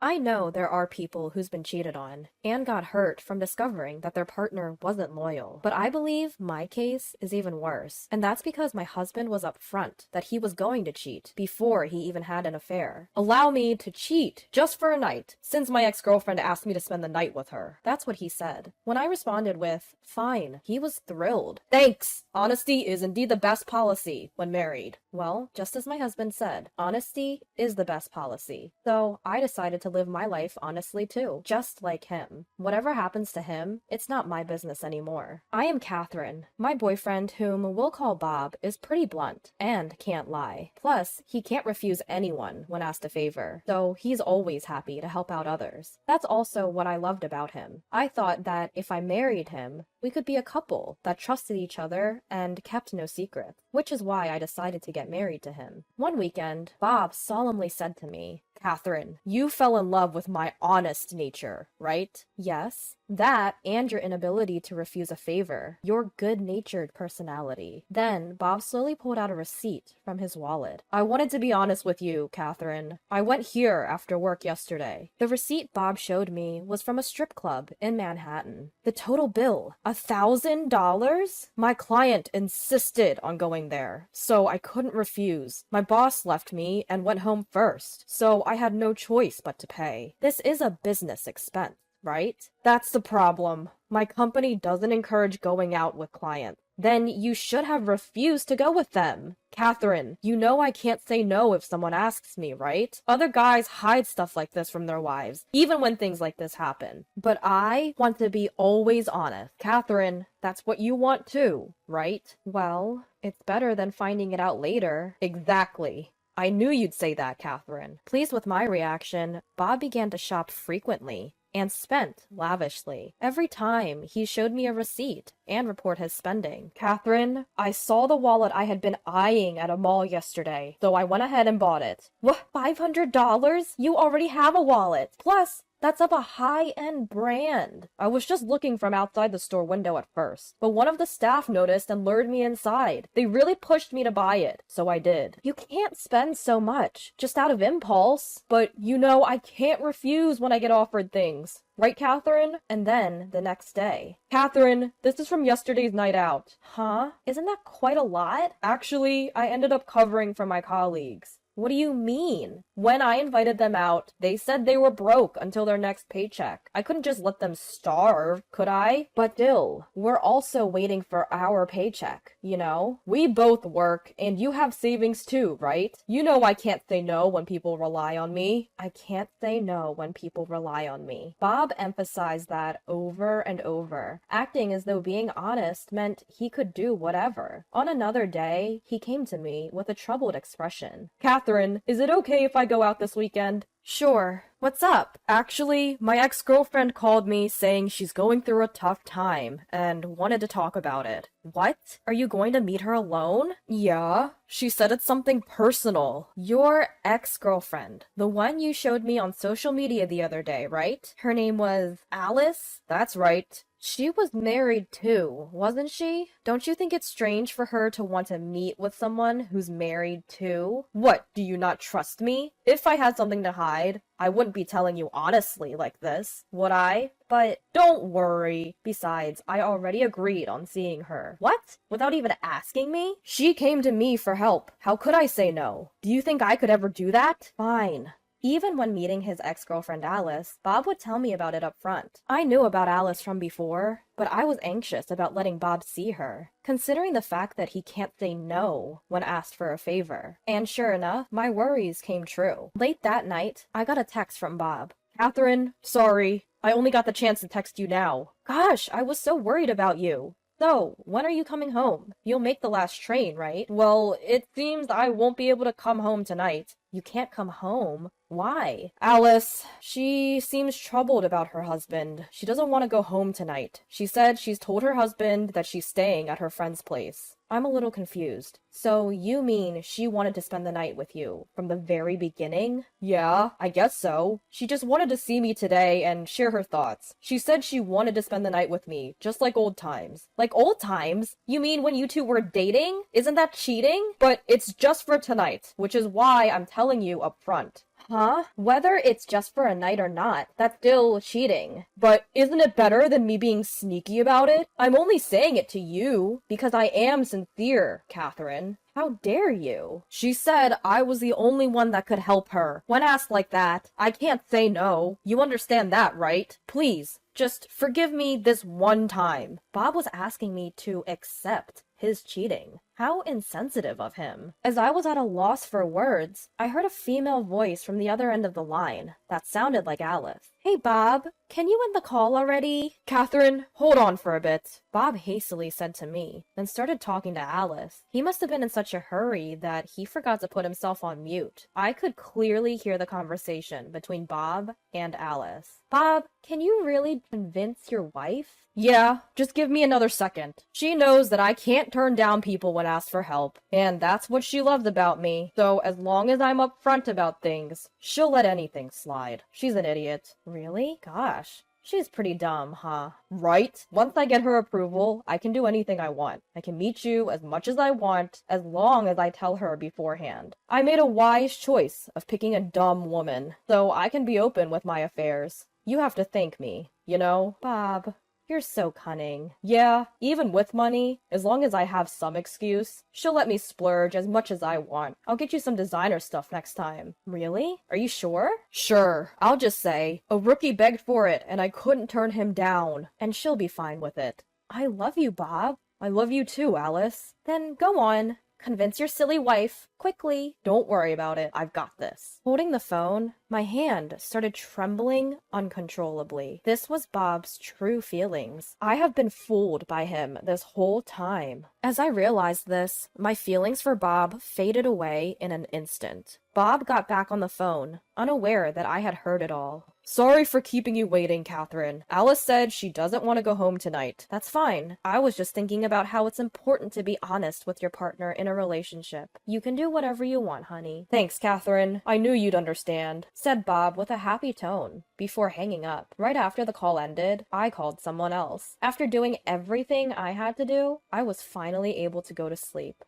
I know there are people who's been cheated on and got hurt from discovering that their partner wasn't loyal. But I believe my case is even worse. And that's because my husband was upfront that he was going to cheat before he even had an affair. Allow me to cheat just for a night, since my ex-girlfriend asked me to spend the night with her. That's what he said. When I responded with, fine, he was thrilled. Thanks! Honesty is indeed the best policy when married. Well, just as my husband said, honesty is the best policy. So I decided to live my life honestly too, just like him. Whatever happens to him, it's not my business anymore. I am Catherine. My boyfriend, whom we'll call Bob, is pretty blunt and can't lie. Plus, he can't refuse anyone when asked a favor, so he's always happy to help out others. That's also what I loved about him. I thought that if I married him, we could be a couple that trusted each other and kept no secrets, which is why I decided to get married to him. One weekend, Bob solemnly said to me, Catherine, you fell in love with my honest nature, right? Yes. That and your inability to refuse a favor, your good-natured personality. Then Bob slowly pulled out a receipt from his wallet. I wanted to be honest with you, Catherine. I went here after work yesterday. The receipt Bob showed me was from a strip club in Manhattan. The total bill, $1,000? My client insisted on going there, so I couldn't refuse. My boss left me and went home first, so I had no choice but to pay. This is a business expense, right? That's the problem. My company doesn't encourage going out with clients. Then you should have refused to go with them. Catherine, you know I can't say no if someone asks me, right? Other guys hide stuff like this from their wives, even when things like this happen. But I want to be always honest. Catherine, that's what you want too, right? Well, it's better than finding it out later. Exactly. I knew you'd say that, Catherine. Pleased with my reaction, Bob began to shop frequently and spent lavishly. Every time he showed me a receipt and report his spending. Catherine, I saw the wallet I had been eyeing at a mall yesterday, so I went ahead and bought it. What, $500? You already have a wallet. Plus, that's of a high-end brand. I was just looking from outside the store window at first, but one of the staff noticed and lured me inside. They really pushed me to buy it, so I did. You can't spend so much, just out of impulse. But you know, I can't refuse when I get offered things. Right, Catherine? And then, the next day. Catherine, this is from yesterday's night out. Huh? Isn't that quite a lot? Actually, I ended up covering for my colleagues. What do you mean? When I invited them out, they said they were broke until their next paycheck. I couldn't just let them starve, could I? But still, we're also waiting for our paycheck, you know? We both work, and you have savings too, right? You know I can't say no when people rely on me. I can't say no when people rely on me. Bob emphasized that over and over, acting as though being honest meant he could do whatever. On another day, he came to me with a troubled expression. Catherine, is it okay if I go out this weekend? Sure. What's up? Actually, my ex-girlfriend called me saying she's going through a tough time and wanted to talk about it. What? Are you going to meet her alone? Yeah. She said it's something personal. Your ex-girlfriend. The one you showed me on social media the other day, right? Her name was Alice? That's right. She was married too, wasn't she? Don't you think it's strange for her to want to meet with someone who's married too? What, do you not trust me? If I had something to hide, I wouldn't be telling you honestly like this, would I? But don't worry. Besides, I already agreed on seeing her. What? Without even asking me? She came to me for help. How could I say no? Do you think I could ever do that? Fine. Even when meeting his ex-girlfriend Alice, Bob would tell me about it up front. I knew about Alice from before, but I was anxious about letting Bob see her, considering the fact that he can't say no when asked for a favor. And sure enough, my worries came true. Late that night, I got a text from Bob. Catherine, sorry, I only got the chance to text you now. Gosh, I was so worried about you. So, when are you coming home? You'll make the last train, right? Well, it seems I won't be able to come home tonight. You can't come home? Why? Alice, she seems troubled about her husband. She doesn't want to go home tonight. She said she's told her husband that she's staying at her friend's place. I'm a little confused. So you mean she wanted to spend the night with you from the very beginning? Yeah, I guess so. She just wanted to see me today and share her thoughts. She said she wanted to spend the night with me, just like old times. Like old times? You mean when you two were dating? Isn't that cheating? But it's just for tonight, which is why I'm telling you up front. Huh? Whether it's just for a night or not, that's still cheating. But isn't it better than me being sneaky about it? I'm only saying it to you because I am sincere, Catherine. How dare you? She said I was the only one that could help her. When asked like that, I can't say no. You understand that, right? Please, just forgive me this one time. Bob was asking me to accept his cheating. How insensitive of him. As I was at a loss for words, I heard a female voice from the other end of the line that sounded like Alice. Hey Bob, can you end the call already? Catherine, hold on for a bit. Bob hastily said to me, then started talking to Alice. He must have been in such a hurry that he forgot to put himself on mute. I could clearly hear the conversation between Bob and Alice. Bob, can you really convince your wife? Yeah, just give me another second. She knows that I can't turn down people when asked for help, and that's what she loves about me. So as long as I'm upfront about things, she'll let anything slide. She's an idiot. Really? Gosh. She's pretty dumb, huh? Right? Once I get her approval, I can do anything I want. I can meet you as much as I want, as long as I tell her beforehand. I made a wise choice of picking a dumb woman, so I can be open with my affairs. You have to thank me, you know? Bob, you're so cunning. Yeah, even with money, as long as I have some excuse, she'll let me splurge as much as I want. I'll get you some designer stuff next time. Really? Are you sure? Sure. I'll just say, a rookie begged for it and I couldn't turn him down. And she'll be fine with it. I love you, Bob. I love you too, Alice. Then go on. Convince your silly wife. Quickly. Don't worry about it. I've got this. Holding the phone, my hand started trembling uncontrollably. This was Bob's true feelings. I have been fooled by him this whole time. As I realized this, my feelings for Bob faded away in an instant. Bob got back on the phone, unaware that I had heard it all. Sorry for keeping you waiting, Catherine. Alice said she doesn't want to go home tonight. That's fine. I was just thinking about how it's important to be honest with your partner in a relationship. You can do whatever you want, honey. Thanks, Catherine. I knew you'd understand, said Bob with a happy tone, before hanging up. Right after the call ended, I called someone else. After doing everything I had to do, I was finally able to go to sleep.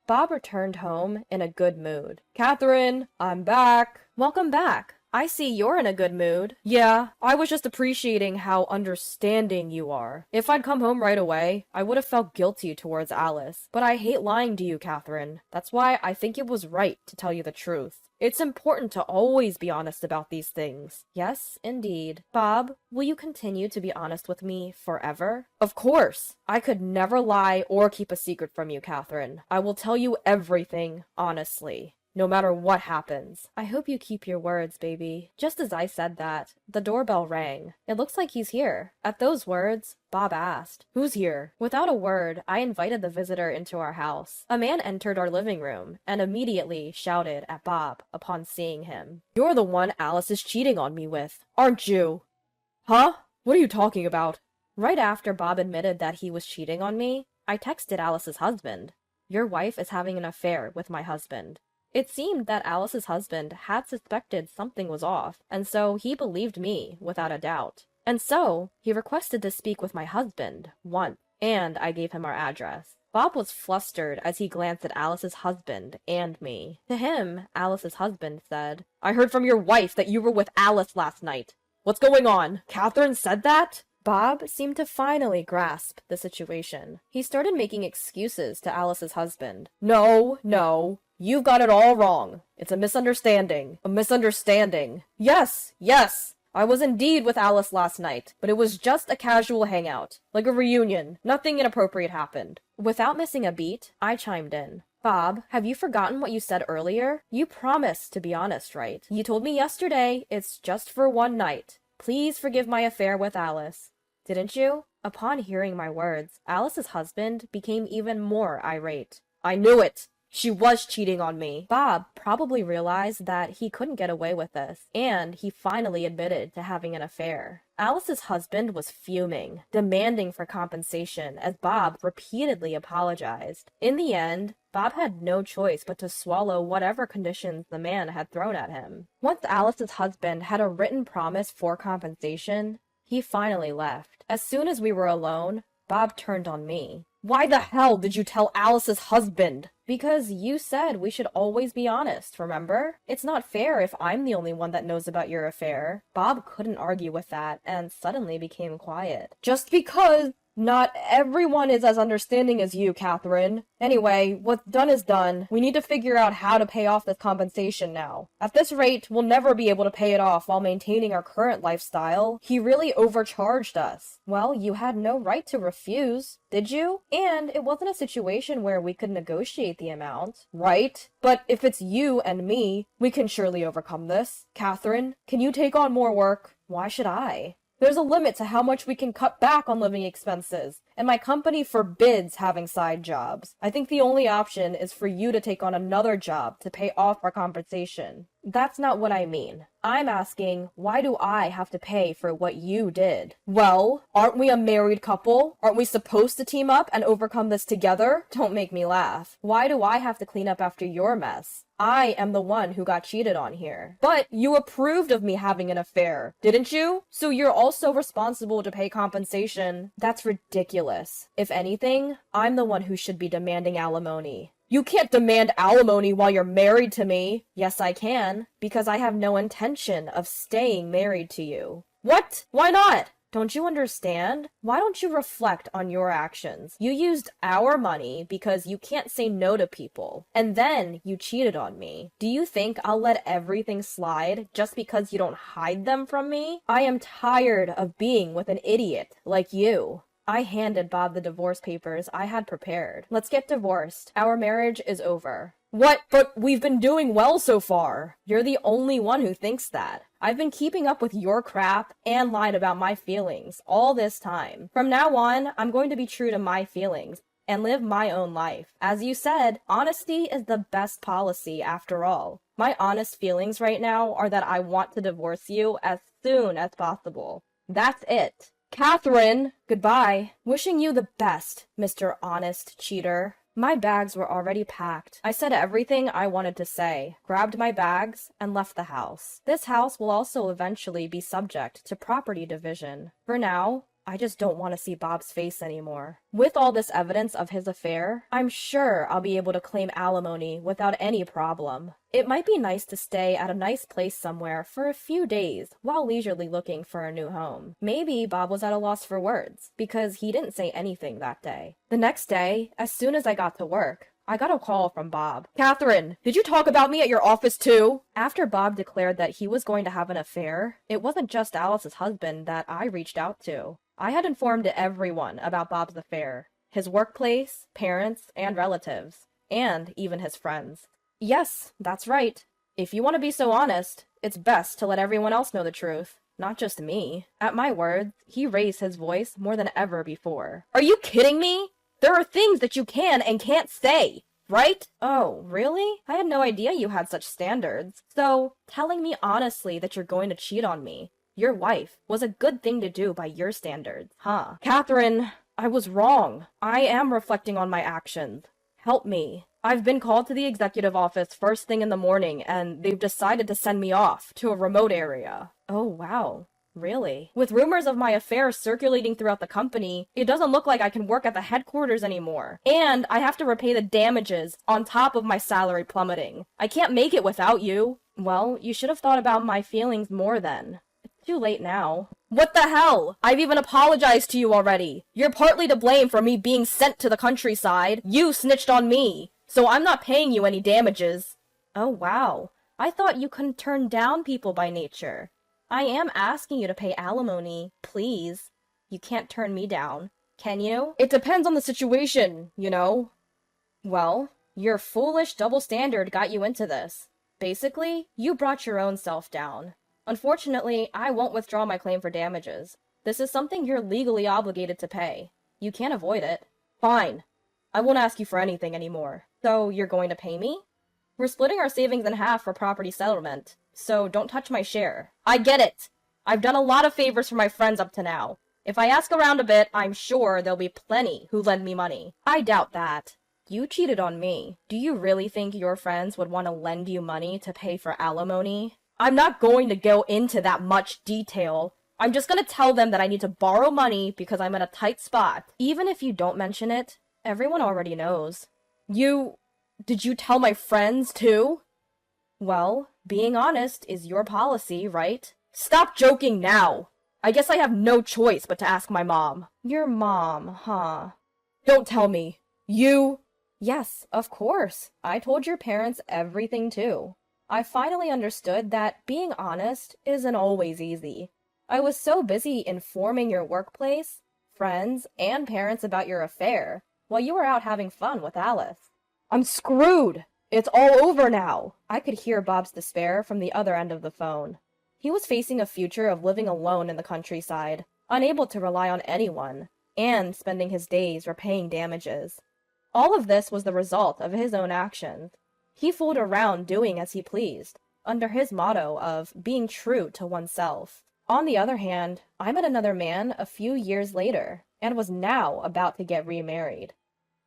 Bob returned home in a good mood. Catherine, I'm back. Welcome back. I see you're in a good mood. Yeah, I was just appreciating how understanding you are. If I'd come home right away, I would have felt guilty towards Alice. But I hate lying to you, Catherine. That's why I think it was right to tell you the truth. It's important to always be honest about these things. Yes, indeed. Bob, will you continue to be honest with me forever? Of course. I could never lie or keep a secret from you, Catherine. I will tell you everything, honestly. No matter what happens. I hope you keep your words, baby. Just as I said that, the doorbell rang. It looks like he's here. At those words, Bob asked, "Who's here?" Without a word, I invited the visitor into our house. A man entered our living room and immediately shouted at Bob upon seeing him. "You're the one Alice is cheating on me with, aren't you?" Huh? What are you talking about? Right after Bob admitted that he was cheating on me, I texted Alice's husband. Your wife is having an affair with my husband. It seemed that Alice's husband had suspected something was off, and so he believed me without a doubt. And so, he requested to speak with my husband once, and I gave him our address. Bob was flustered as he glanced at Alice's husband and me. To him, Alice's husband said, "I heard from your wife that you were with Alice last night. What's going on? Catherine said that?" Bob seemed to finally grasp the situation. He started making excuses to Alice's husband. No. You've got it all wrong. It's a misunderstanding. A misunderstanding. Yes. I was indeed with Alice last night, but it was just a casual hangout. Like a reunion. Nothing inappropriate happened. Without missing a beat, I chimed in. Bob, have you forgotten what you said earlier? You promised to be honest, right? You told me yesterday it's just for one night. Please forgive my affair with Alice. Didn't you? Upon hearing my words, Alice's husband became even more irate. I knew it! She was cheating on me. Bob probably realized that he couldn't get away with this, and he finally admitted to having an affair. Alice's husband was fuming, demanding for compensation as Bob repeatedly apologized. In the end, Bob had no choice but to swallow whatever conditions the man had thrown at him. Once Alice's husband had a written promise for compensation, he finally left. As soon as we were alone, Bob turned on me. Why the hell did you tell Alice's husband? Because you said we should always be honest, remember? It's not fair if I'm the only one that knows about your affair. Bob couldn't argue with that and suddenly became quiet. Just because not everyone is as understanding as you, Catherine. Anyway, what's done is done. We need to figure out how to pay off this compensation now. At this rate, we'll never be able to pay it off while maintaining our current lifestyle. He really overcharged us. Well, you had no right to refuse, did you? And it wasn't a situation where we could negotiate the amount, right? But if it's you and me, we can surely overcome this. Catherine, can you take on more work? Why should I? There's a limit to how much we can cut back on living expenses, and my company forbids having side jobs. I think the only option is for you to take on another job to pay off our compensation. That's not what I mean. I'm asking, why do I have to pay for what you did? Well, aren't we a married couple? Aren't we supposed to team up and overcome this together? Don't make me laugh. Why do I have to clean up after your mess? I am the one who got cheated on here. But you approved of me having an affair, didn't you? So you're also responsible to pay compensation. That's ridiculous. If anything, I'm the one who should be demanding alimony. You can't demand alimony while you're married to me. Yes, I can, because I have no intention of staying married to you. What? Why not? Don't you understand? Why don't you reflect on your actions? You used our money because you can't say no to people, and then you cheated on me. Do you think I'll let everything slide just because you don't hide them from me? I am tired of being with an idiot like you. I handed Bob the divorce papers I had prepared. Let's get divorced. Our marriage is over. What? But we've been doing well so far. You're the only one who thinks that. I've been keeping up with your crap and lied about my feelings all this time. From now on, I'm going to be true to my feelings and live my own life. As you said, honesty is the best policy after all. My honest feelings right now are that I want to divorce you as soon as possible. That's it. Catherine, goodbye. Wishing you the best, Mr. Honest Cheater. My bags were already packed. I said everything I wanted to say, grabbed my bags, and left the house. This house will also eventually be subject to property division. For now, I just don't want to see Bob's face anymore. With all this evidence of his affair, I'm sure I'll be able to claim alimony without any problem. It might be nice to stay at a nice place somewhere for a few days while leisurely looking for a new home. Maybe Bob was at a loss for words, because he didn't say anything that day. The next day, as soon as I got to work, I got a call from Bob. Catherine, did you talk about me at your office too? After Bob declared that he was going to have an affair, it wasn't just Alice's husband that I reached out to. I had informed everyone about Bob's affair, his workplace, parents, and relatives, and even his friends. Yes, that's right. If you want to be so honest, it's best to let everyone else know the truth, not just me. At my words, he raised his voice more than ever before. Are you kidding me? There are things that you can and can't say, right? Oh, really? I had no idea you had such standards. So, telling me honestly that you're going to cheat on me, your wife, was a good thing to do by your standards, huh? Catherine, I was wrong. I am reflecting on my actions. Help me. I've been called to the executive office first thing in the morning, and they've decided to send me off to a remote area. Oh, wow. Really? With rumors of my affair circulating throughout the company, it doesn't look like I can work at the headquarters anymore. And I have to repay the damages on top of my salary plummeting. I can't make it without you. Well, you should have thought about my feelings more then. It's too late now. What the hell? I've even apologized to you already. You're partly to blame for me being sent to the countryside. You snitched on me. So I'm not paying you any damages. Oh, wow. I thought you couldn't turn down people by nature. I am asking you to pay alimony, please. You can't turn me down, can you? It depends on the situation, you know. Well, your foolish double standard got you into this. Basically, you brought your own self down. Unfortunately, I won't withdraw my claim for damages. This is something you're legally obligated to pay. You can't avoid it. Fine. I won't ask you for anything anymore. So, you're going to pay me? We're splitting our savings in half for property settlement, so don't touch my share. I get it! I've done a lot of favors for my friends up to now. If I ask around a bit, I'm sure there'll be plenty who lend me money. I doubt that. You cheated on me. Do you really think your friends would want to lend you money to pay for alimony? I'm not going to go into that much detail. I'm just going to tell them that I need to borrow money because I'm in a tight spot. Even if you don't mention it, Everyone already knows. You... Did you tell my friends too? Well, being honest is your policy, right? Stop joking now! I guess I have no choice but to ask my mom. Your mom, huh? Don't tell me. You... Yes, of course. I told your parents everything too. I finally understood that being honest isn't always easy. I was so busy informing your workplace, friends, and parents about your affair while you were out having fun with Alice. I'm screwed! It's all over now! I could hear Bob's despair from the other end of the phone. He was facing a future of living alone in the countryside, unable to rely on anyone, and spending his days repaying damages. All of this was the result of his own actions. He fooled around doing as he pleased, under his motto of being true to oneself. On the other hand, I met another man a few years later, and was now about to get remarried.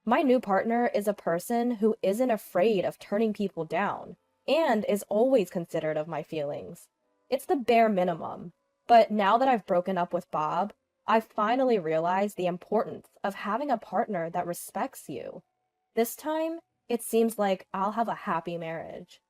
My new partner is a person who isn't afraid of turning people down, and is always considerate of my feelings. It's the bare minimum, but now that I've broken up with Bob, I've finally realized the importance of having a partner that respects you. This time, it seems like I'll have a happy marriage.